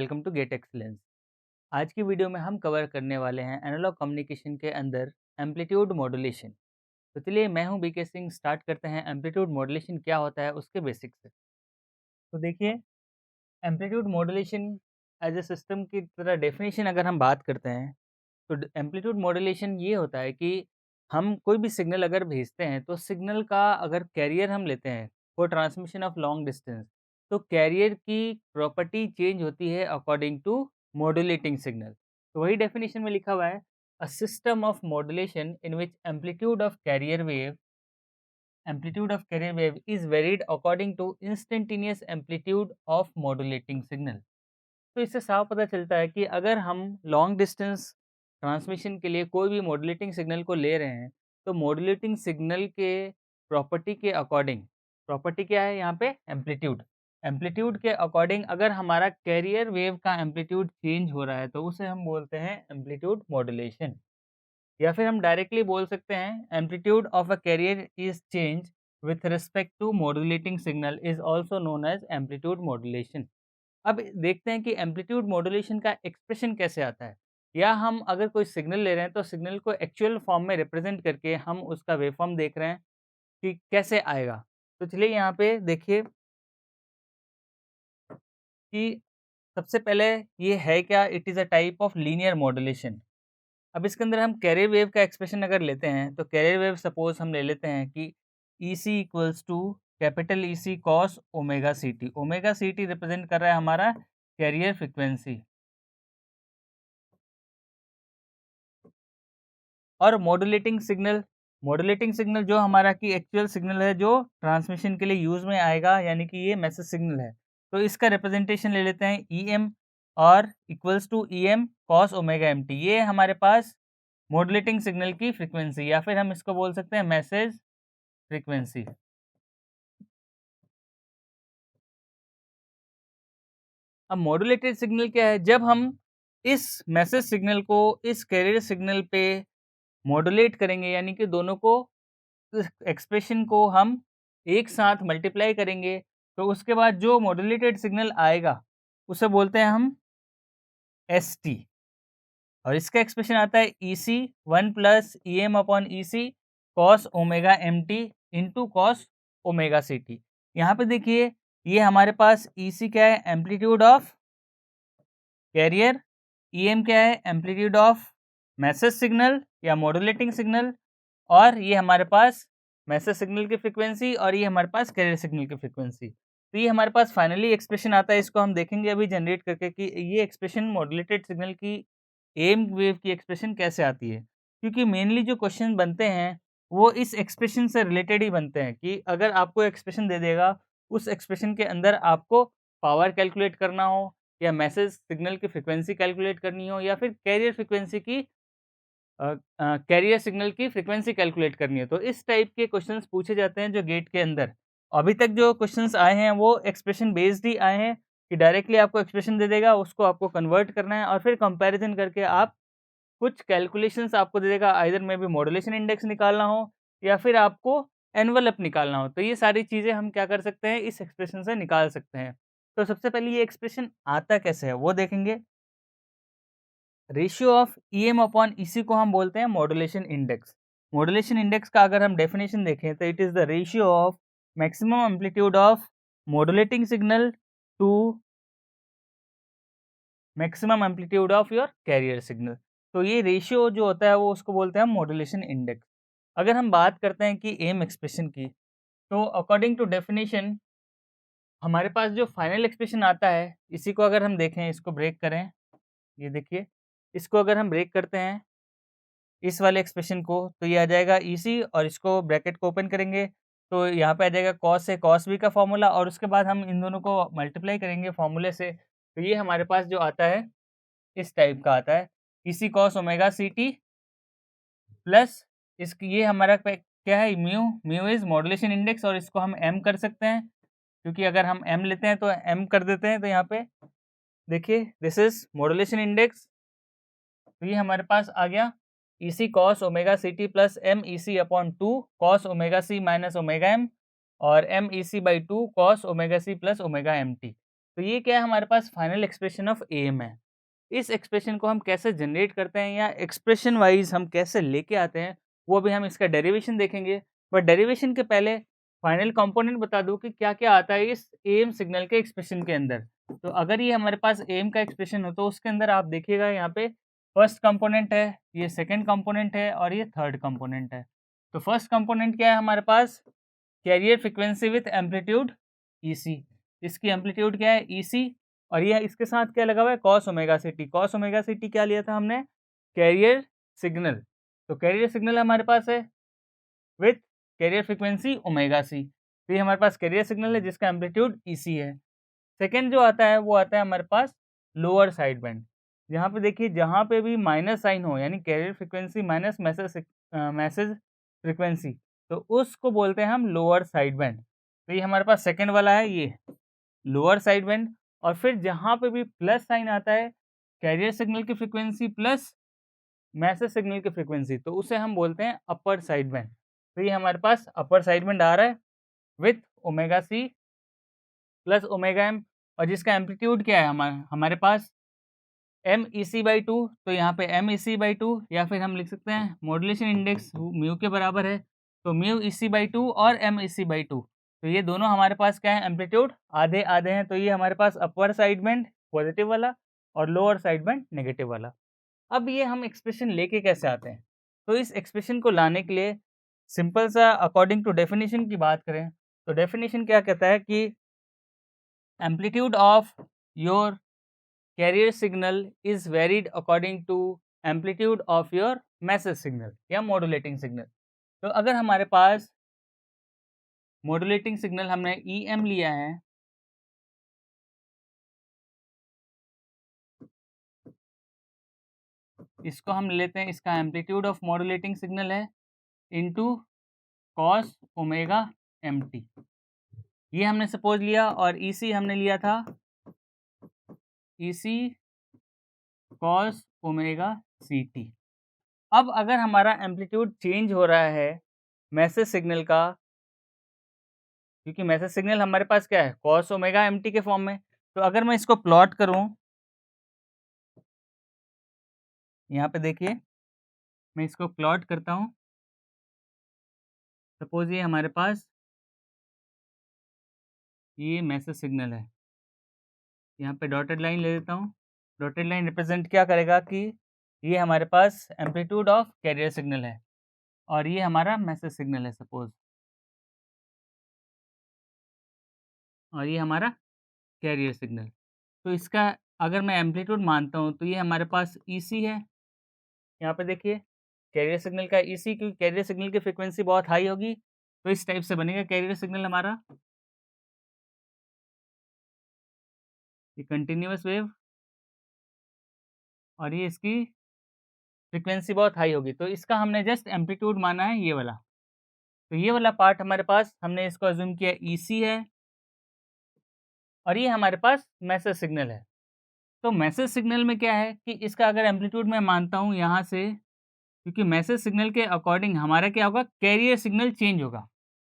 Welcome to get excellence. आज की video में हम कवर करने वाले हैं एनालॉग कम्युनिकेशन के अंदर एम्पलीट्यूड मॉड्यूलेशन। तो चलिए मैं हूं बीके सिंह, स्टार्ट करते हैं एम्पलीट्यूड मॉड्यूलेशन क्या होता है उसके बेसिक्स से। तो देखिए, amplitude modulation as a system की तरह डेफिनेशन अगर हम बात करते हैं तो एम्पलीट्यूड मॉड्यूलेशन ये होता है कि हम कोई भी सिग्नल अगर भेजते हैं तो सिग्नल का अगर कैरियर हम लेते हैं for transmission of long distance, तो कैरियर की प्रॉपर्टी चेंज होती है अकॉर्डिंग टू मॉड्यूलेटिंग सिग्नल। तो वही डेफिनेशन में लिखा हुआ है, a system of modulation in which amplitude of carrier wave is varied according to instantaneous amplitude of modulating signal। तो इससे साफ पता चलता है कि अगर हम लॉन्ग डिस्टेंस ट्रांसमिशन के लिए कोई भी मॉड्यूलेटिंग सिग्नल को ले रहे हैं, तो मॉड्यूलेटिंग सिग्नल के प्रॉपर्टी के अकॉर्डिंग, प्रॉपर्टी क्या है यहाँ पे, एम्पलीट्यूड। एम्पलीट्यूड के अकॉर्डिंग अगर हमारा कैरियर वेव का एम्पलीट्यूड चेंज हो रहा है तो उसे हम बोलते हैं एम्पलीट्यूड मॉड्यूलेशन। या फिर हम डायरेक्टली बोल सकते हैं, amplitude of a carrier is change with respect to modulating signal is also known as amplitude modulation. अब देखते हैं कि एम्पलीट्यूड मॉड्यूलेशन का एक्सप्रेशन कैसे आता है, या हम अगर कोई सिग्नल ले रहे हैं तो सिग्नल को एक्चुअल फॉर्म में रिप्रेजेंट करके हम उसका वेवफॉर्म देख रहे हैं कि कैसे आएगा। तो चलिए यहाँ पे देखिए कि सबसे पहले ये है क्या, it is a type of linear modulation. अब इसके अंदर हम कैरियर वेव का एक्सप्रेशन अगर लेते हैं तो कैरियर वेव सपोज हम ले लेते हैं कि E C equals to capital E C cos omega C T. Omega C T represent कर रहा है हमारा कैरियर फ्रिक्वेंसी, और मॉड्यूलेटिंग सिग्नल जो हमारा कि एक्चुअल सिग्नल है जो ट्रांसमिशन के लिए यूज़ में आएगा, यानी कि ये मैसेज सिग्नल है। तो इसका रिप्रेजेंटेशन ले लेते हैं ई एम, और equals to E M cos omega M T. ये हमारे पास मॉड्यूलेटिंग सिग्नल की फ्रीक्वेंसी, या फिर हम इसको बोल सकते हैं मैसेज फ्रीक्वेंसी। अब मॉड्यूलेटेड सिग्नल क्या है, जब हम इस मैसेज सिग्नल को इस कैरियर सिग्नल पे मॉड्यूलेट करेंगे, यानी कि दोनों को, इस एक्सप्रेशन को हम एक साथ मल्टीप्लाई करेंगे, तो उसके बाद जो मॉड्यूलेटेड सिग्नल आएगा उसे बोलते हैं हम एस टी। और इसका एक्सप्रेशन आता है E C one plus E M upon E C cos omega M T into cos omega C T. यहाँ पे देखिए, ये हमारे पास ई सी क्या है, amplitude of carrier, E M क्या है, एम्पलीट्यूड ऑफ मैसेज सिग्नल या मॉड्यूलेटिंग सिग्नल, और ये हमारे पास मैसेज सिग्नल की फ्रीक्वेंसी, और ये हमारे पास कैरियर सिग्नल की फ्रीक्वेंसी। तो ये हमारे पास फाइनली एक्सप्रेशन आता है, इसको हम देखेंगे अभी जनरेट करके कि ये एक्सप्रेशन मॉड्यूलेटेड सिग्नल की एम वेव की एक्सप्रेशन कैसे आती है। क्योंकि मेनली जो क्वेश्चन बनते हैं वो इस एक्सप्रेशन से रिलेटेड ही बनते हैं, कि अगर आपको एक्सप्रेशन दे देगा, उस एक्सप्रेशन के अंदर आपको पावर कैलकुलेट करना हो, या मैसेज सिग्नल की फ्रीक्वेंसी कैलकुलेट करनी हो, या फिर कैरियर फ्रीक्वेंसी की कैरियर सिग्नल की फ्रीक्वेंसी कैलकुलेट करनी है, तो इस टाइप के क्वेश्चंस पूछे जाते हैं जो गेट के अंदर। अभी तक जो क्वेश्चंस आए हैं वो एक्सप्रेशन बेस्ड ही आए हैं, कि डायरेक्टली आपको एक्सप्रेशन दे देगा, उसको आपको कन्वर्ट करना है, और फिर कंपैरिजन करके आप कुछ कैलकुलेशंस आपको दे देगा, आइदर में भी मॉड्यूलेशन इंडेक्स निकालना हो या फिर आपको एनवेलप निकालना हो। तो ये सारी चीज़ें हम क्या कर सकते हैं, इस एक्सप्रेशन से निकाल सकते हैं। तो सबसे पहले ये एक्सप्रेशन आता कैसे है वो देखेंगे। रेशियो ऑफ ईएम अपॉन इसी को हम बोलते हैं मॉड्यूलेशन इंडेक्स। मॉड्यूलेशन इंडेक्स का अगर हम डेफिनेशन देखें तो it is the ratio of maximum amplitude of modulating signal to maximum amplitude of your carrier signal. तो ये रेशियो जो होता है वो उसको बोलते हैं मॉड्यूलेशन इंडेक्स। अगर हम बात करते हैं कि एम एक्सप्रेशन की, तो अकॉर्डिंग टू डेफिनेशन हमारे पास जो फाइनल एक्सप्रेशन आता है, इसी को अगर हम देखें, इसको ब्रेक करें, ये देखिए, इसको अगर हम ब्रेक करते हैं इस वाले एक्सप्रेशन को, तो ये आ जाएगा ईसी, और इसको ब्रैकेट को ओपन करेंगे तो यहाँ पे आ जाएगा कॉस से कॉस बी का फॉर्मूला, और उसके बाद हम इन दोनों को मल्टीप्लाई करेंगे फॉर्मूले से, तो ये हमारे पास जो आता है इस टाइप का आता है, E C cos omega C T plus इसकी, ये हमारा क्या है, mu. Mu is modulation index, और इसको हम एम कर सकते हैं, क्योंकि अगर हम एम लेते हैं तो एम कर देते हैं। तो यहाँ पे देखिए, दिस इज मॉड्यूलेशन इंडेक्स, तो ये हमारे पास आ गया E C cos omega C T plus M E C upon two cos omega C minus omega M, और M E C by two cos omega C plus omega M T. तो ये क्या है, हमारे पास फाइनल एक्सप्रेशन ऑफ एम है। इस expression को हम कैसे जनरेट करते हैं या एक्सप्रेशन वाइज हम कैसे लेके आते हैं, वो भी हम इसका डेरिवेशन देखेंगे। बट डेरिवेशन के पहले फाइनल कंपोनेंट बता दूं कि क्या-क्या आता है इस एम सिग्नल के एक्सप्रेशन के अंदर। तो अगर ये हमारे पास एम का एक्सप्रेशन हो तो उसके अंदर आप देखिएगा यहाँ पे फर्स्ट कंपोनेंट है, ये सेकंड कंपोनेंट है और ये थर्ड कंपोनेंट है। तो फर्स्ट कंपोनेंट क्या है हमारे पास, carrier frequency with amplitude EC. इसकी एम्पलीट्यूड क्या है, ईसी, और ये इसके साथ क्या लगा हुआ है, cos omega C T. Cos omega C T क्या लिया था हमने, कैरियर सिग्नल। तो कैरियर सिग्नल हमारे पास है with carrier frequency omega C. तो ये हमारे पास कैरियर सिग्नल है जिसका एम्पलीट्यूड ईसी है। सेकेंड जो आता है वो आता है हमारे पास लोअर साइड बैंड। यहाँ पे देखिए, जहाँ पे भी माइनस साइन हो यानी carrier frequency minus message frequency, तो उसको बोलते हैं हम लोअर साइड बैंड। तो ये हमारे पास सेकेंड वाला है, ये लोअर साइड बैंड। और फिर जहाँ पे भी प्लस साइन आता है, कैरियर सिग्नल की फ्रीक्वेंसी प्लस मैसेज सिग्नल की फ्रीक्वेंसी, तो उसे हम बोलते हैं अपर साइड बैंड। तो ये हमारे पास अपर साइड बैंड आ रहा है with omega C plus omega M, और जिसका एम्पलीट्यूड क्या है हमारे पास M E C by two. तो यहाँ पे M E C by two, या फिर हम लिख सकते हैं मॉड्यूलेशन इंडेक्स म्यू के बराबर है, तो mu E C by two और M E C by two. तो ये दोनों हमारे पास क्या है, एम्पलीट्यूड आधे आधे हैं। तो ये हमारे पास अपर साइड बैंड पॉजिटिव वाला और लोअर साइड बैंड नेगेटिव वाला। अब ये हम एक्सप्रेशन लेके कैसे आते हैं, तो इस एक्सप्रेशन को लाने के लिए सिंपल सा अकॉर्डिंग टू डेफिनेशन की बात करें तो डेफिनेशन क्या कहता है कि amplitude of your carrier signal is varied according to amplitude of your message signal या मॉड्यूलेटिंग सिग्नल। तो अगर हमारे पास मॉड्यूलेटिंग सिग्नल हमने ई एम लिया है, इसको हम लेते हैं, इसका एम्पलीट्यूड ऑफ मॉड्यूलेटिंग सिग्नल है into cos omega M T, ये हमने सपोज लिया। और ईसी हमने लिया था E C cos omega C T. अब अगर हमारा एम्पलीट्यूड चेंज हो रहा है मैसेज सिग्नल का, क्योंकि मैसेज सिग्नल हमारे पास क्या है, कॉस ओमेगा एम टी के फॉर्म में, तो अगर मैं इसको प्लॉट करूं, यहाँ पे देखिए मैं इसको प्लॉट करता हूं। सपोज ये हमारे पास ये मैसेज सिग्नल है, यहाँ पे डॉटेड लाइन ले लेता हूँ। डॉटेड लाइन रिप्रेजेंट क्या करेगा कि ये हमारे पास एम्पलीट्यूड ऑफ कैरियर सिग्नल है और ये हमारा मैसेज सिग्नल है सपोज, और ये हमारा कैरियर सिग्नल। तो इसका अगर मैं एम्पलीट्यूड मानता हूँ तो ये हमारे पास ईसी है। यहाँ पे देखिए कैरियर सिग्नल का ईसी, क्योंकि कैरियर सिग्नल की फ्रीक्वेंसी बहुत हाई होगी, तो इस टाइप से बनेगा कैरियर सिग्नल हमारा, ये कंटिन्यूअस वेव, और ये इसकी फ्रीक्वेंसी बहुत हाई होगी। तो इसका हमने जस्ट एम्पलीट्यूड माना है ये वाला। तो ये वाला पार्ट हमारे पास, हमने इसको अज्यूम किया ईसी है और ये हमारे पास मैसेज सिग्नल है। तो मैसेज सिग्नल में क्या है कि इसका अगर एम्पलीट्यूड मैं मानता हूँ यहाँ से, क्योंकि मैसेज सिग्नल के अकॉर्डिंग हमारा क्या होगा, कैरियर सिग्नल चेंज होगा।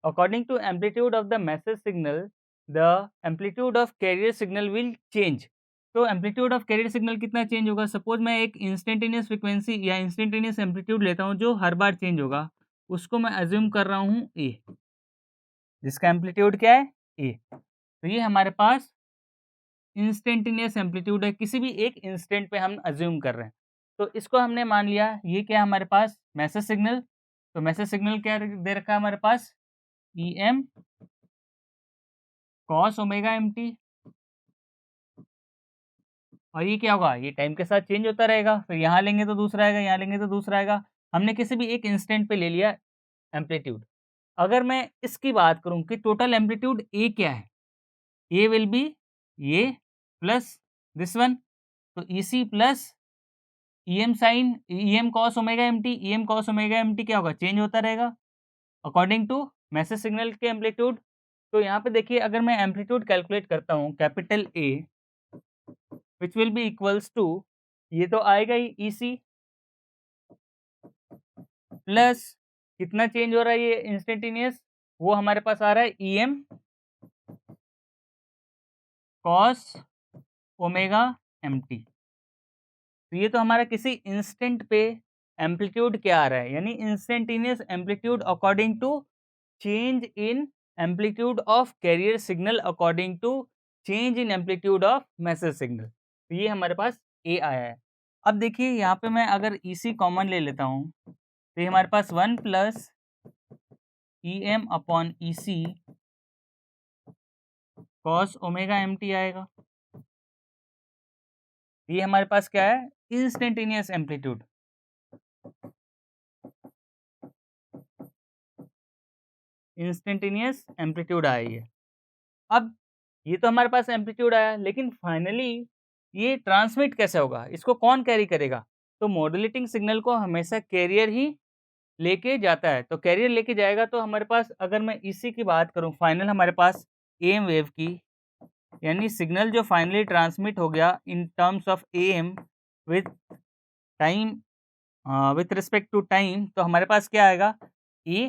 According to amplitude of the message signal the amplitude of carrier signal will change. तो एम्पलीट्यूड ऑफ कैरियर सिग्नल कितना चेंज होगा, सपोज मैं एक इंस्टेंटेनियस फ्रीक्वेंसी या इंस्टेंटेनियस एम्पलीट्यूड लेता हूँ जो हर बार चेंज होगा, उसको मैं अज्यूम कर रहा हूँ ए, जिसका एम्पलीट्यूड क्या है ए। तो ये हमारे पास इंस्टेंटेनियस एम्पलीट्यूड है, किसी भी एक इंस्टेंट पे हम अज्यूम कर रहे हैं। तो इसको हमने मान लिया, ये क्या है हमारे पास मैसेज सिग्नल। तो मैसेज सिग्नल क्या दे रखा है हमारे पास, E M cos omega M T, और ये क्या होगा, ये टाइम के साथ चेंज होता रहेगा। फिर यहाँ लेंगे तो दूसरा आएगा, यहाँ लेंगे तो दूसरा आएगा। हमने किसी भी एक इंस्टेंट पे ले लिया एम्पलीट्यूड। अगर मैं इसकी बात करूँ कि टोटल एम्पलीट्यूड ए क्या है, ए विल बी ये प्लस दिस वन, तो E C plus EM sine EM cos omega M T. EM cos omega M T क्या होगा, चेंज होता रहेगा अकॉर्डिंग टू मैसेज सिग्नल के एम्पलीट्यूड। तो यहाँ पे देखिए अगर मैं एम्पलीट्यूड कैलकुलेट करता हूँ capital A, which will be equals to, ये तो आएगा ही ई सी प्लस कितना चेंज हो रहा है ये इंस्टेंटेनियस, वो हमारे पास आ रहा है E M cos omega M T. तो ये तो हमारा किसी इंस्टेंट पे एम्पलीट्यूड क्या आ रहा है, यानी instantaneous amplitude according to change in amplitude of carrier signal according to change in amplitude of message signal. तो ये हमारे पास ए आया है। अब देखिए यहाँ पे मैं अगर ईसी कॉमन ले लेता हूँ तो ये हमारे पास 1 plus E M upon E C cos omega M T आएगा। ये हमारे पास क्या है, इंस्टेंटेनियस एम्पलीट्यूड। इंस्टेंटेनियस एम्पलीट्यूड आया ये। अब ये तो हमारे पास एम्पलीट्यूड आया, लेकिन फाइनली ये ट्रांसमिट कैसे होगा, इसको कौन कैरी करेगा? तो मॉड्यूलेटिंग सिग्नल को हमेशा कैरियर ही लेके जाता है। तो कैरियर लेके जाएगा तो हमारे पास, अगर मैं इसी की बात करूं, फाइनल हमारे पास एम वेव की, यानी सिग्नल जो फाइनली ट्रांसमिट हो गया in terms of M with time, with respect to time, तो हमारे पास क्या आएगा, E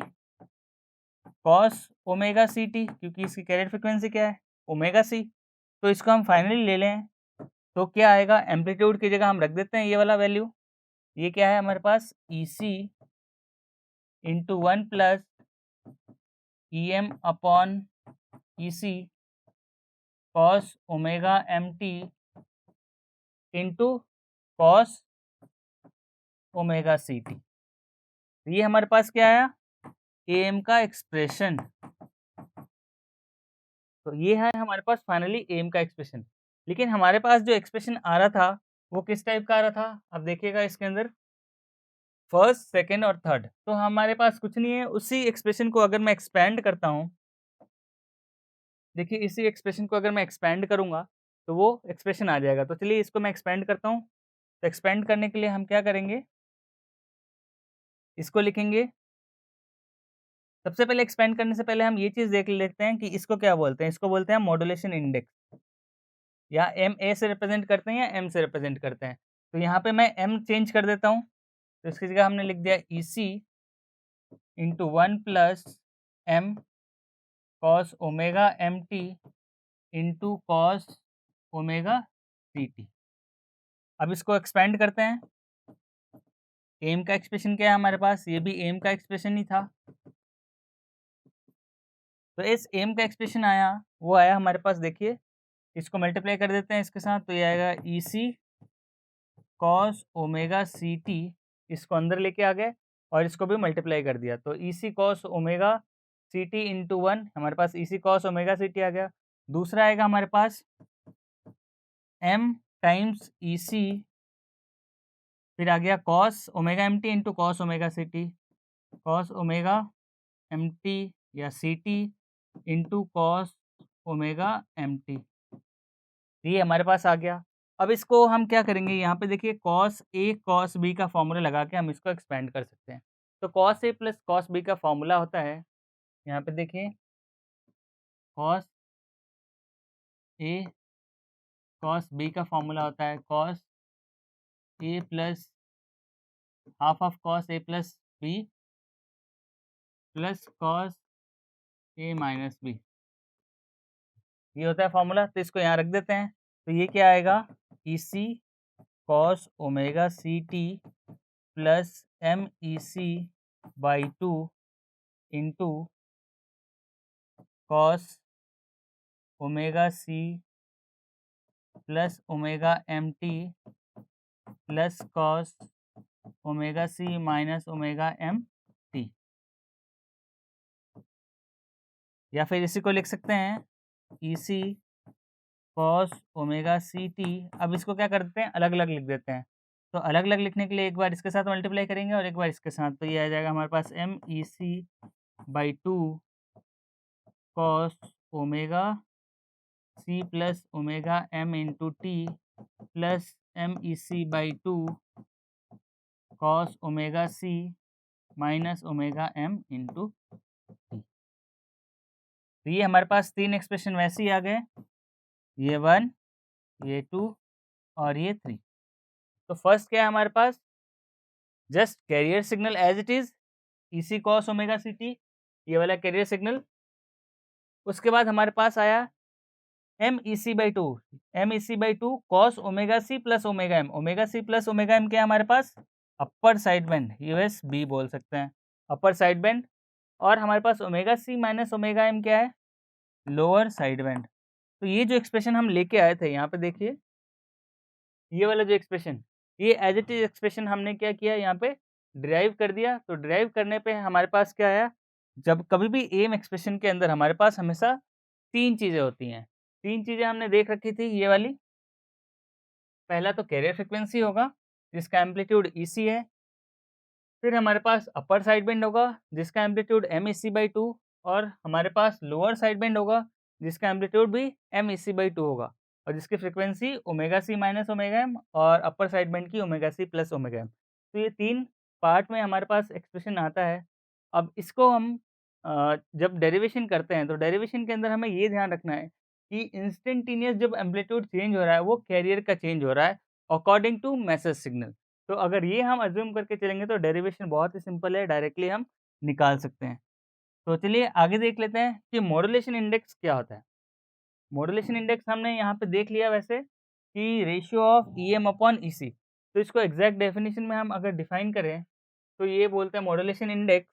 cos omega C T, क्योंकि इसकी कैरियर फ्रिक्वेंसी क्या है, ओमेगा सी। तो इसको हम फाइनली ले लें तो क्या आएगा, एम्पलीट्यूड की जगह हम रख देते हैं ये वाला वैल्यू। ये क्या है हमारे पास, E C into 1 plus E M upon E C cos omega M T into cos omega C T. ये हमारे पास क्या आया, ए एम का एक्सप्रेशन। तो ये है हमारे पास फाइनली एम का एक्सप्रेशन। लेकिन हमारे पास जो एक्सप्रेशन आ रहा था वो किस टाइप का आ रहा था, अब देखिएगा इसके अंदर फर्स्ट, सेकंड और थर्ड। तो हमारे पास कुछ नहीं है, उसी एक्सप्रेशन को अगर मैं एक्सपेंड करता हूँ, देखिए इसी एक्सप्रेशन को अगर मैं एक्सपेंड करूँगा तो वो एक्सप्रेशन आ जाएगा। तो चलिए इसको मैं एक्सपेंड करता हूँ। तो एक्सपेंड करने के लिए हम क्या करेंगे, इसको लिखेंगे। सबसे पहले एक्सपेंड करने से पहले हम ये चीज़ देख लेते हैं कि इसको क्या बोलते हैं। इसको बोलते हैं मॉड्यूलेशन इंडेक्स, या एम ए से रिप्रेजेंट करते हैं या एम से रिप्रेजेंट करते हैं। तो यहाँ पे मैं एम चेंज कर देता हूँ, तो इसकी जगह हमने लिख दिया E C into 1 plus M cos omega M T into cos omega C T. अब इसको एक्सपेंड करते हैं। एम का एक्सप्रेशन क्या है हमारे पास, ये भी एम का एक्सप्रेशन ही था। तो इस एम का एक्सप्रेशन आया, वो आया हमारे पास, देखिए इसको मल्टीप्लाई कर देते हैं इसके साथ, तो ये आएगा E C cos omega C T, इसको अंदर लेके आ गए और इसको भी मल्टीप्लाई कर दिया। तो E C cos omega C T into 1, हमारे पास E C cos omega C T आ गया। दूसरा आएगा हमारे पास एम टाइम्स ई सी, फिर आ गया cos omega M T into cos omega C T, cos omega M T या C T into cos omega M T, ये हमारे पास आ गया। अब इसको हम क्या करेंगे, यहाँ पे देखिए कॉस ए कॉस बी का फॉर्मूला लगा के हम इसको एक्सपेंड कर सकते हैं। तो cos A plus cos B का फॉर्मूला होता है, यहाँ पे देखिए कॉस ए कॉस बी का फॉर्मूला होता है cos A plus half of cos A plus B plus cos A minus B, ये होता है फॉर्मूला। तो इसको यहाँ रख देते हैं। तो ये क्या आएगा, E C cos omega C T plus M E C by 2 into cos omega C plus omega M T plus cos omega C minus omega M T, या फिर इसी को लिख सकते हैं E C cos omega C T. अब इसको क्या करते हैं, अलग अलग लिख देते हैं। तो अलग अलग लिखने के लिए एक बार इसके साथ मल्टीप्लाई करेंगे और एक बार इसके साथ, तो ये आ जाएगा हमारे पास M E C by 2 cos omega C plus omega M into T plus M E C by 2 cos omega C minus omega M into T. तो ये हमारे पास तीन एक्सप्रेशन वैसे ही आ गए, ये 1, ये 2 और ये 3। तो फर्स्ट क्या है हमारे पास, just carrier signal as it is, E C cos omega C T, ये वाला कैरियर सिग्नल। उसके बाद हमारे पास आया MEC/2, MEC/2 cos omega C plus omega M, omega C plus omega M क्या है हमारे पास? अपर साइड बैंड, USB बोल सकते हैं, अपर साइड बैंड। और हमारे पास omega C minus omega M क्या है? Lower side band. तो ये जो एक्सप्रेशन हम लेके आए थे यहाँ पे देखिए, ये वाला जो एक्सप्रेशन, ये एज इट इज एक्सप्रेशन हमने क्या किया यहाँ पे डिराइव कर दिया। तो डिराइव करने पे हमारे पास क्या आया, जब कभी भी एम एक्सप्रेशन के अंदर हमारे पास हमेशा 3 चीज़ें होती हैं। 3 चीज़ें हमने देख रखी थी ये वाली। पहला तो कैरियर फ्रीक्वेंसी होगा जिसका एम्पलीट्यूड EC है। फिर हमारे पास अपर साइड बैंड होगा जिसका एम्पलीट्यूड MEC/2 और हमारे पास लोअर साइड बैंड होगा जिसका एम्पलीट्यूड भी MEC/2 होगा और जिसकी frequency omega C minus omega M और अपर साइड बैंड की omega C plus omega M. तो ये 3 पार्ट में हमारे पास एक्सप्रेशन आता है। अब इसको हम जब डेरिवेशन करते हैं तो डेरिवेशन के अंदर हमें ये ध्यान रखना है कि इंस्टेंटेनियस जब एम्पलीट्यूड चेंज हो रहा है वो कैरियर का चेंज हो रहा है अकॉर्डिंग टू मैसेज सिग्नल। तो अगर ये हम अज़्यूम करके चलेंगे तो डेरिवेशन बहुत ही सिंपल है, डायरेक्टली हम निकाल सकते हैं। तो चलिए आगे देख लेते हैं कि मॉड्यूलेशन इंडेक्स क्या होता है। मॉड्यूलेशन इंडेक्स हमने यहाँ पे देख लिया वैसे कि ratio of EM upon EC। तो इसको एग्जैक्ट डेफिनेशन में हम अगर डिफाइन करें तो ये बोलते हैं मॉड्यूलेशन इंडेक्स,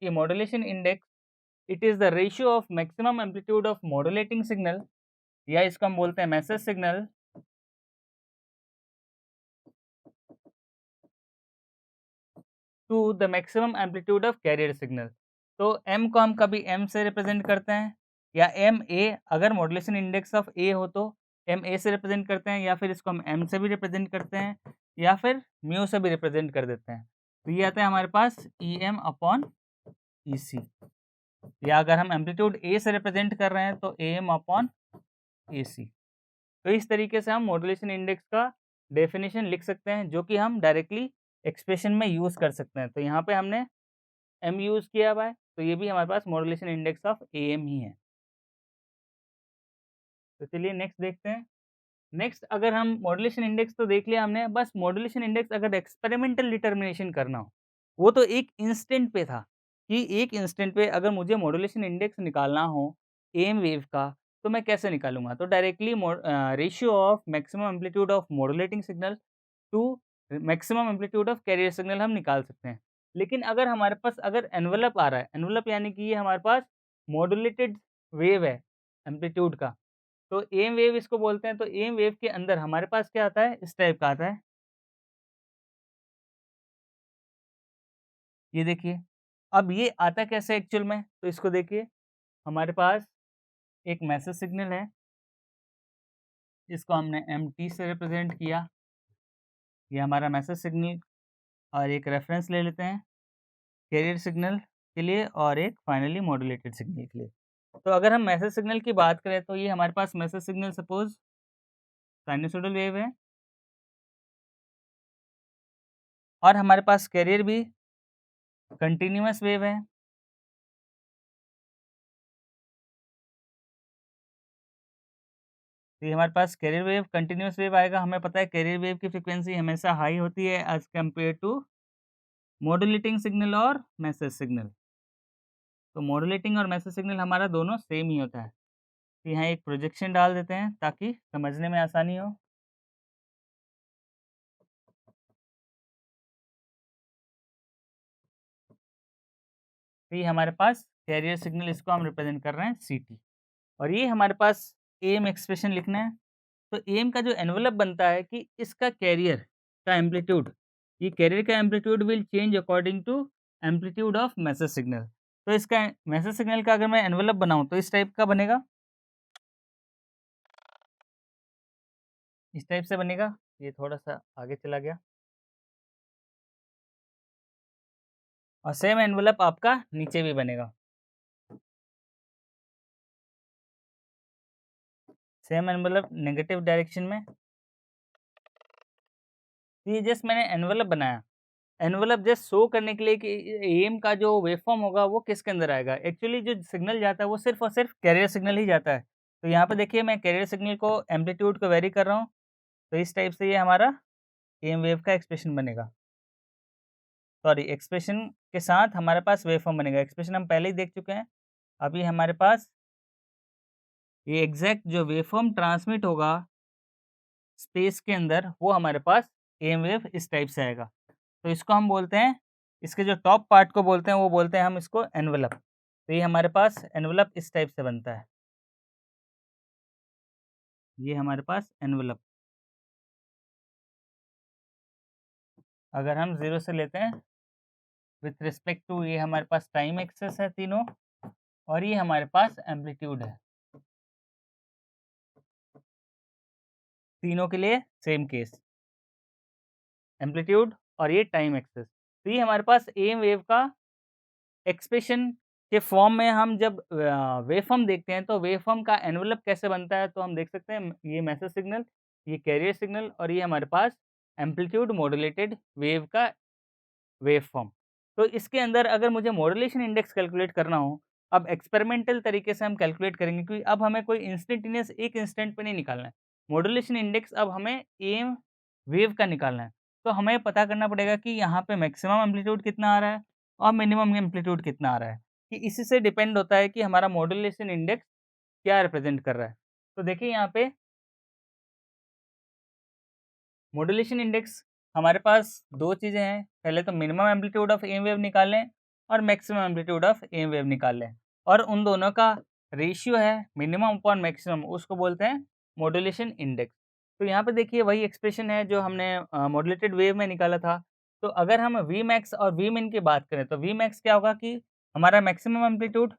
ये modulation index it is the ratio of maximum amplitude of modulating signal या इसको हम बोलते हैं message signal to the maximum amplitude of carrier signal. तो m को हम कभी m से रिप्रेजेंट करते हैं या MA, अगर मॉड्यूलेशन इंडेक्स ऑफ A हो तो MA से रिप्रेजेंट करते हैं या फिर इसको हम m से भी रिप्रेजेंट करते हैं या फिर म्यू से भी रिप्रेजेंट कर देते हैं। तो ये आता है हमारे पास EM अपॉन EC, या अगर हम एम्पलीट्यूड A से रिप्रेजेंट कर रहे हैं तो AM अपॉन AC। तो इस तरीके से हम मॉड्यूलेशन इंडेक्स का डेफिनेशन लिख सकते हैं जो कि हम डायरेक्टली एक्सप्रेशन में यूज़ कर सकते हैं। तो यहाँ पे हमने m यूज़ किया हुआ है, तो ये भी हमारे पास मॉड्यूलेशन इंडेक्स ऑफ AM ही है। तो चलिए नेक्स्ट देखते हैं। नेक्स्ट अगर हम मॉड्यूलेशन इंडेक्स तो देख लिया हमने, बस मॉड्यूलेशन इंडेक्स अगर एक्सपेरिमेंटल डिटर्मिनेशन करना हो, वो तो एक इंस्टेंट पे था कि एक इंस्टेंट पे अगर मुझे मॉड्यूलेशन इंडेक्स निकालना हो AM वेव का, तो मैं कैसे निकालूँगा? तो directly ratio of maximum amplitude of modulating signal to maximum amplitude of carrier signal हम निकाल सकते हैं। लेकिन अगर हमारे पास अगर एनवेलप आ रहा है, एनवेलप यानी कि ये हमारे पास मॉड्यूलेटेड वेव है एम्पलीट्यूड का, तो एम वेव इसको बोलते हैं। तो एम वेव के अंदर हमारे पास क्या आता है, इस टाइप का आता है। ये देखिए, अब ये आता कैसे एक्चुअल में? तो इसको देखिए, हमारे पास एक मैसेज सिग्नल है, इसको हमने MT से रिप्रेजेंट किया, ये हमारा मैसेज सिग्नल। और एक रेफरेंस ले लेते हैं कैरियर सिग्नल के लिए और एक फाइनली मॉड्यूलेटेड सिग्नल के लिए। तो अगर हम मैसेज सिग्नल की बात करें तो ये हमारे पास message signal suppose sinusoidal wave है और हमारे पास कैरियर भी कंटीन्यूअस वेव है। तो ये हमारे पास कैरियर वेव कंटीन्यूअस वेव आएगा। हमें पता है कैरियर वेव की फ्रीक्वेंसी हमेशा हाई होती है as compare to modulating signal और मैसेज सिग्नल। तो मॉड्यूलेटिंग और मैसेज सिग्नल हमारा दोनों सेम ही होता है। तो यहाँ एक प्रोजेक्शन डाल देते हैं ताकि समझने में आसानी हो। तो ये हमारे पास कैरियर सिग्नल, इसको हम रिप्रेजेंट कर रहे हैं CT। और ये हमारे पास एम एक्सप्रेशन लिखना है। तो एम का जो एनवेलप बनता है कि इसका कैरियर का एम्पलीट्यूड, ये कैरियर का amplitude will change according to amplitude of message signal. तो इसका मैसेज सिग्नल का अगर मैं एनवेलप बनाऊँ तो इस टाइप का बनेगा, इस टाइप से बनेगा। ये थोड़ा-सा आगे चला गया और सेम एनवेलप आपका नीचे भी बनेगा। सेम एनवेलप नेगेटिव डायरेक्शन में। तो ये जस्ट मैंने एनवेलप बनाया। एनवेलप जस्ट शो करने के लिए कि एम का जो वेवफ़ॉर्म होगा वो किसके अंदर आएगा। एक्चुअली जो सिग्नल जाता है वो सिर्फ़ और सिर्फ़ कैरियर सिग्नल ही जाता है। तो यहाँ पे देखिए मैं कैरियर सिग्नल को एम्पलीट्यूड को वेरी कर रहा हूँ। तो इस टाइप से ये हमारा एम वेव का एक्सप्रेशन बनेगा। सॉरी, एक्सप्रेशन के साथ हमारे पास वेवफ़ॉर्म बनेगा। एक्सप्रेशन हम पहले ही देख चुके हैं। अभी हमारे पास ये एग्ज़ैक्ट जो वेवफ़ॉर्म ट्रांसमिट होगा स्पेस के अंदर, वो हमारे पास एम वेव इस टाइप से आएगा। तो इसको हम बोलते हैं, इसके जो टॉप पार्ट को बोलते हैं, वो बोलते हैं हम इसको एनवेलप। तो ये हमारे पास एनवेलप इस टाइप से बनता है। ये हमारे पास एनवेलप, अगर हम 0 से लेते हैं विथ रिस्पेक्ट टू, ये हमारे पास टाइम एक्सेस है तीनों, और ये हमारे पास एम्पलीट्यूड है। तीनों के लिए सेम केस, एम्पलीट्यूड और ये टाइम एक्सेस। तो ये हमारे पास एम वेव का एक्सप्रेशन के फॉर्म में हम जब वेवफॉर्म देखते हैं, तो वेवफॉर्म का एनवेलप कैसे बनता है, तो हम देख सकते हैं ये मैसेज सिग्नल, ये कैरियर सिग्नल, और ये हमारे पास एम्पलीट्यूड मॉड्यूलेटेड वेव का वेवफॉर्म। तो इसके अंदर अगर मुझे मॉड्यूलेशन इंडेक्स कैलकुलेट करना हो, अब एक्सपेरिमेंटल तरीके से हम कैलकुलेट करेंगे, क्योंकि अब हमें कोई इंस्टेंटेनियस एक इंस्टेंट पे नहीं निकालना है। मॉड्यूलेशन इंडेक्स अब हमें एम वेव का निकालना है। तो हमें पता करना पड़ेगा कि यहाँ पे मैक्सिमम एम्पलीट्यूड कितना आ रहा है और मिनिमम एम्पलीट्यूड कितना आ रहा है, कि इसी से डिपेंड होता है कि हमारा मॉड्यूलेशन इंडेक्स क्या रिप्रेजेंट कर रहा है। तो देखिए यहाँ पे मॉड्यूलेशन इंडेक्स हमारे पास 2 चीज़ें हैं, पहले तो minimum amplitude of M wave निकाल लें और maximum amplitude of M wave निकाल लें, और उन दोनों का रेशियो है मिनिमम अपॉन मैक्सिमम, उसको बोलते हैं मॉड्यूलेशन इंडेक्स। तो यहाँ पे देखिए वही एक्सप्रेशन है जो हमने मॉड्यूलेटेड वेव में निकाला था। तो अगर हम वी मैक्स और वी मिन की बात करें, तो वी मैक्स क्या होगा कि हमारा मैक्सिमम एम्पलीट्यूड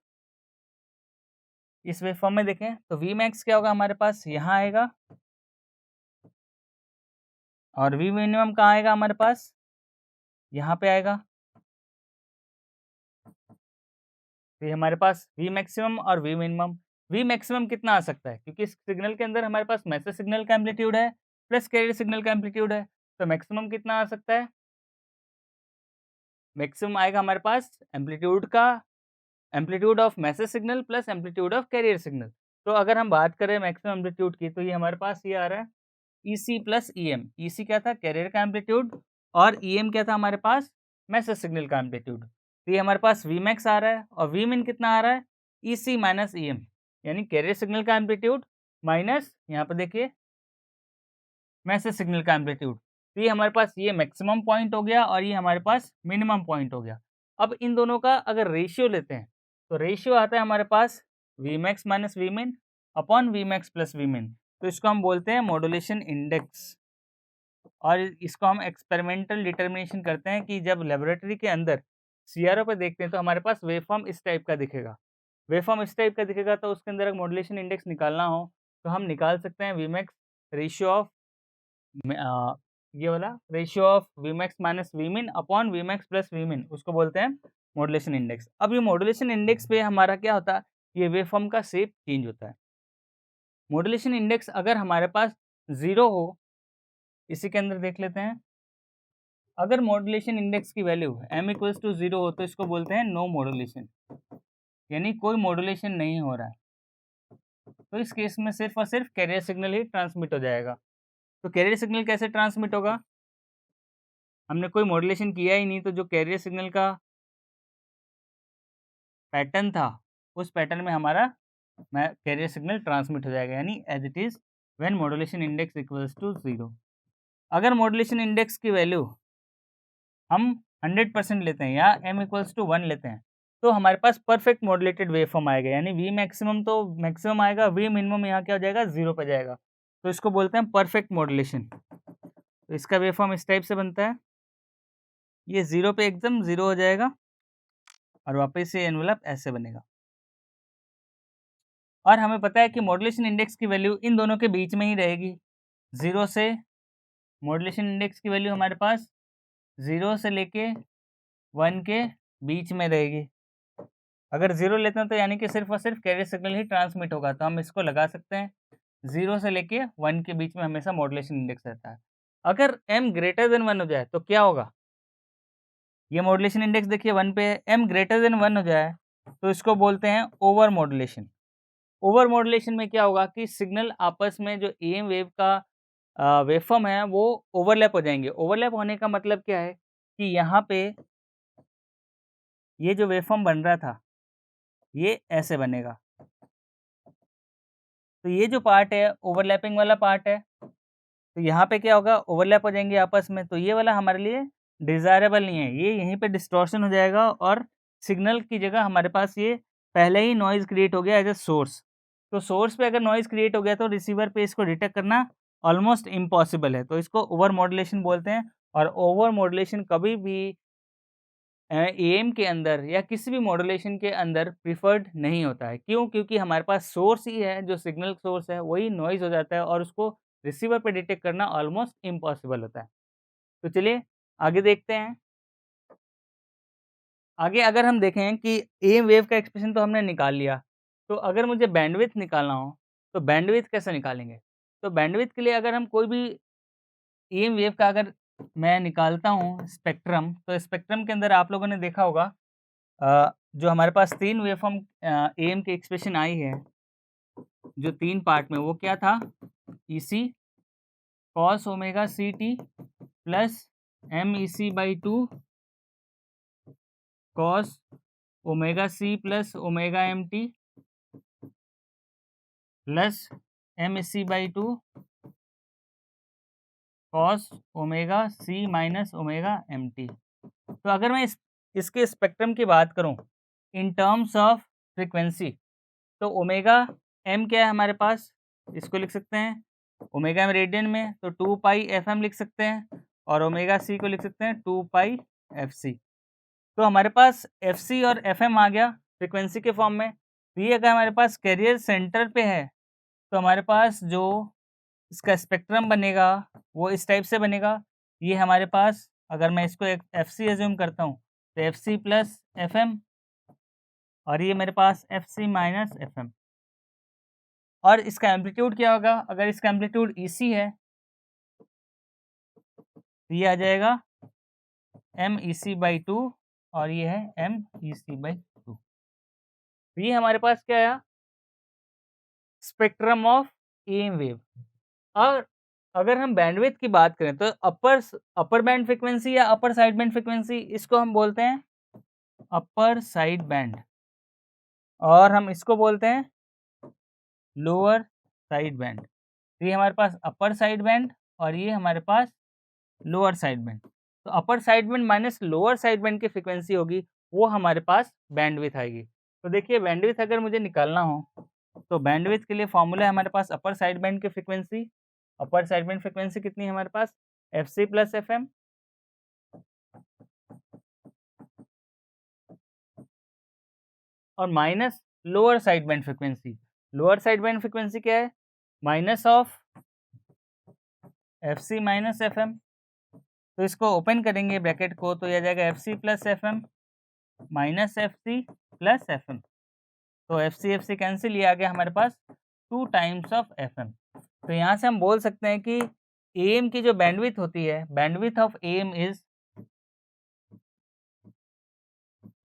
इस वेव फॉर्म में देखें, तो वी मैक्स क्या होगा हमारे पास यहाँ आएगा, और वी मिनिमम कहाँ आएगा हमारे पास, यहाँ पे आएगा। तो ये हमारे पास वी मैक्सिमम और वी मिनिमम। वी मैक्सिमम कितना आ सकता है, क्योंकि इस सिग्नल के अंदर हमारे पास मैसेज सिग्नल का एम्पलीट्यूड है प्लस कैरियर सिग्नल का एम्पलीट्यूड है, तो मैक्सिमम कितना आ सकता है, मैक्सिमम आएगा हमारे पास एम्पलीट्यूड का, amplitude of message signal plus amplitude of carrier signal. तो अगर हम बात करें मैक्सिमम एम्पलीट्यूड की, तो ये हमारे पास ये आ रहा है ईसी प्लस ईएम। ईसी क्या था, कैरियर का एम्पलीट्यूड, और ईएम क्या था हमारे पास, मैसेज सिग्नल का एम्पलीट्यूड। तो ये हमारे पास वी मैक्स आ रहा है, और वी मिन कितना आ रहा है, ईसी माइनस ईएम, यानी कैरियर सिग्नल का एम्पलीट्यूड माइनस यहाँ पे देखिए मैसेज सिग्नल का एम्पलीट्यूड। तो ये हमारे पास ये मैक्सिमम पॉइंट हो गया और ये हमारे पास मिनिमम पॉइंट हो गया। अब इन दोनों का अगर रेशियो लेते हैं, तो रेशियो आता है हमारे पास V max minus V min upon V max plus V min. तो इसको हम बोलते हैं मॉड्यूलेशन इंडेक्स, और इसको हम एक्सपेरिमेंटल डिटर्मिनेशन करते हैं कि जब लेबोरेटरी के अंदर सीआरओ पे देखते हैं, तो हमारे पास वेवफॉर्म इस टाइप का दिखेगा। वेवफॉर्म इस टाइप का दिखेगा, तो उसके अंदर अगर मॉड्यूलेशन इंडेक्स निकालना हो, तो हम निकाल सकते हैं वी मैक्स रेशियो ऑफ ये वाला ratio of V max minus V min upon V max plus V min, उसको बोलते हैं मॉड्यूलेशन इंडेक्स। अब ये मॉड्यूलेशन इंडेक्स पे हमारा क्या होता है, ये वेवफॉर्म का शेप चेंज होता है। मॉड्यूलेशन इंडेक्स अगर हमारे पास 0 हो, इसी के अंदर देख लेते हैं, अगर मॉड्यूलेशन इंडेक्स की वैल्यू m इक्वल्स टू 0 हो, तो इसको बोलते हैं नो मॉड्यूलेशन, यानी कोई मॉड्यूलेशन नहीं हो रहा है। तो इस केस में सिर्फ और सिर्फ कैरियर सिग्नल ही ट्रांसमिट हो जाएगा। तो कैरियर सिग्नल कैसे ट्रांसमिट होगा, हमने कोई मॉड्यूलेशन किया ही नहीं, तो जो कैरियर सिग्नल का पैटर्न था, उस पैटर्न में हमारा कैरियर सिग्नल ट्रांसमिट हो जाएगा, यानी as it is when modulation index equals to 0। अगर मॉड्यूलेशन इंडेक्स की वैल्यू हम 100% लेते हैं या m इक्वल्स टू 1 लेते हैं, तो हमारे पास परफेक्ट मॉड्यूलेटेड वेवफॉर्म आएगा, यानी वी मैक्सिमम तो मैक्सिमम आएगा, वी मिनिमम यहाँ क्या हो जाएगा, 0 पे जाएगा। तो इसको बोलते हैं परफेक्ट मॉड्यूलेशन। तो इसका वेवफॉर्म इस टाइप से बनता है, ये 0 पे एकदम 0 हो जाएगा और वापस से एनवेलप ऐसे बनेगा। और हमें पता है कि मॉड्यूलेशन इंडेक्स की वैल्यू इन दोनों के बीच में ही रहेगी। 0 से मॉड्यूलेशन इंडेक्स की वैल्यू हमारे पास 0 से लेके 1 के बीच में रहेगी। अगर 0 लेते हैं, तो यानी कि सिर्फ और सिर्फ कैरियर सिग्नल ही ट्रांसमिट होगा, तो हम इसको लगा सकते हैं 0 से लेके 1 के बीच में हमेशा मॉड्यूलेशन इंडेक्स रहता है। अगर m ग्रेटर देन 1 हो जाए, तो क्या होगा, ये मॉड्यूलेशन इंडेक्स देखिए 1 पे है, m ग्रेटर देन 1 हो जाए, तो इसको बोलते हैं ओवर मॉड्यूलेशन। ओवर मॉड्यूलेशन में क्या होगा कि सिग्नल आपस में जो एम वेव का वेवफॉर्म है, वो ओवरलैप हो जाएंगे। ओवरलैप होने का मतलब क्या है कि यहाँ पे ये जो वेवफॉर्म बन रहा था, ये ऐसे बनेगा, तो ये जो पार्ट है ओवरलैपिंग वाला पार्ट है, तो यहाँ पे क्या होगा ओवरलैप हो जाएंगे आपस में, तो ये वाला हमारे लिए डिज़ायरेबल नहीं है, ये यहीं पे डिस्टॉर्शन हो जाएगा और सिग्नल की जगह हमारे पास ये पहले ही नॉइज़ क्रिएट हो गया एज अ सोर्स। तो सोर्स पे अगर नॉइज़ क्रिएट हो गया तो रिसीवर पे इसको डिटेक्ट करना ऑलमोस्ट इम्पॉसिबल है, तो इसको ओवर मॉड्यूलेशन बोलते हैं। और ओवर मॉड्यूलेशन कभी भी एएम के अंदर या किसी भी मॉड्यूलेशन के अंदर प्रिफर्ड नहीं होता है। क्यों? क्योंकि हमारे पास सोर्स ही है, जो सिग्नल सोर्स है वही नॉइज़ हो जाता है और उसको रिसीवर पे डिटेक्ट करना ऑलमोस्ट इम्पॉसिबल होता है। तो चलिए आगे देखते हैं। आगे अगर हम देखें कि ए वेव का एक्सप्रेशन तो हमने निकाल लिया, तो अगर मुझे बैंडविड्थ निकालना हो, तो बैंडविड्थ कैसे निकालेंगे? तो बैंडविड्थ के लिए अगर हम कोई भी ईएम वेव का अगर मैं निकालता हूँ स्पेक्ट्रम, तो स्पेक्ट्रम के अंदर आप लोगों ने देखा होगा जो हमारे पास 3 वेवफ़ॉर्म एएम की एक्सप्रेशन आई है, जो 3 पार्ट में वो क्या था? E C cos omega C T plus M E C by 2 cos omega C plus omega M T plus M E C by 2 cos omega C minus omega M T. तो अगर मैं इसके स्पेक्ट्रम की बात करूं इन टर्म्स ऑफ फ्रीक्वेंसी, तो omega M क्या है हमारे पास, इसको लिख सकते हैं ओमेगा एम रेडियन में, तो 2 पाई एफ एम लिख सकते हैं और ओमेगा सी को लिख सकते हैं 2 पाई एफ सी। तो हमारे पास एफ सी और एफ एम आ गया फ्रीक्वेंसी के फॉर्म में। तो ये अगर हमारे पास कैरियर सेंटर पे है, तो हमारे पास जो इसका स्पेक्ट्रम बनेगा वो इस टाइप से बनेगा। ये हमारे पास अगर मैं इसको एक एफ सी एज्यूम करता हूँ, तो F C plus F M और ये मेरे पास F C minus F M. और इसका एम्पलीट्यूड क्या होगा? अगर इसका एम्पलीट्यूड ईसी है, तो ये आ जाएगा एम ई सी बाई 2 और ये है एम ई सी बाई 2। तो ये हमारे पास क्या आया? Spectrum of M wave. और अगर हम बैंडविड्थ की बात करें, तो अपर बैंड फ्रीक्वेंसी या अपर साइड बैंड फ्रीक्वेंसी, इसको हम बोलते हैं अपर साइड बैंड और हम इसको बोलते हैं लोअर साइड बैंड। तो ये हमारे पास अपर साइड बैंड और ये हमारे पास लोअर साइड बैंड। तो upper side band minus lower side band की फ्रीक्वेंसी होगी, वो हमारे पास बैंडविड्थ आएगी। तो देखिए बैंडविड्थ अगर मुझे निकालना हो, तो बैंडविड्थ के लिए फॉर्मूला है हमारे पास अपर साइड बैंड की frequency. Upper side band frequency कितनी है हमारे पास? F C plus F M और minus lower side band frequency. Lower side band frequency क्या है? Minus of F C minus F M. तो इसको ओपन करेंगे ब्रैकेट को, तो यह आ जाएगा F C plus F M minus F C plus F M. तो एफ सी कैंसिल, ये आ गया हमारे पास 2 टाइम्स ऑफ एफ एम। तो यहाँ से हम बोल सकते हैं कि एम की जो बैंडविड्थ होती है, bandwidth of M is,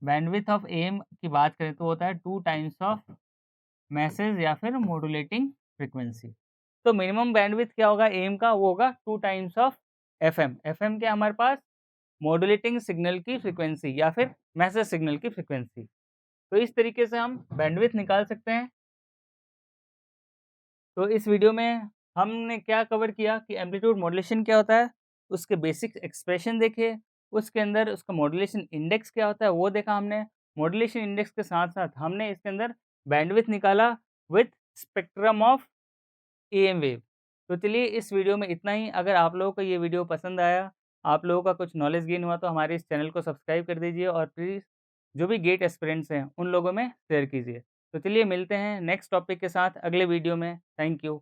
bandwidth of M की बात करें तो होता है 2 टाइम्स ऑफ मैसेज या फिर मॉड्यूलेटिंग फ्रीक्वेंसी। तो मिनिमम बैंडविड्थ क्या होगा एम का? वो होगा 2 टाइम्स ऑफ एफएम। एफएम क्या हमारे पास? मॉड्यूलेटिंग सिग्नल की फ्रीक्वेंसी या फिर मैसेज सिग्नल की फ्रीक्वेंसी। तो इस तरीके से हम बैंडविड्थ निकाल सकते हैं। तो इस वीडियो में हमने क्या कवर किया कि एम्पलीट्यूड मॉड्यूलेशन क्या होता है, उसके बेसिक एक्सप्रेशन देखे, उसके अंदर उसका मॉड्यूलेशन इंडेक्स क्या होता है वो देखा हमने। मॉड्यूलेशन इंडेक्स के साथ-साथ हमने इसके अंदर बैंडविड्थ निकाला with spectrum of am wave. तो चलिए इस वीडियो में इतना ही। अगर आप लोगों को ये वीडियो पसंद आया, आप लोगों का कुछ नॉलेज गेन हुआ, तो हमारे इस चैनल को सब्सक्राइब कर दीजिए और प्लीज़ जो भी गेट एस्पिरेंट्स हैं उन लोगों में शेयर कीजिए। तो चलिए मिलते हैं नेक्स्ट टॉपिक के साथ अगले वीडियो में। Thank you.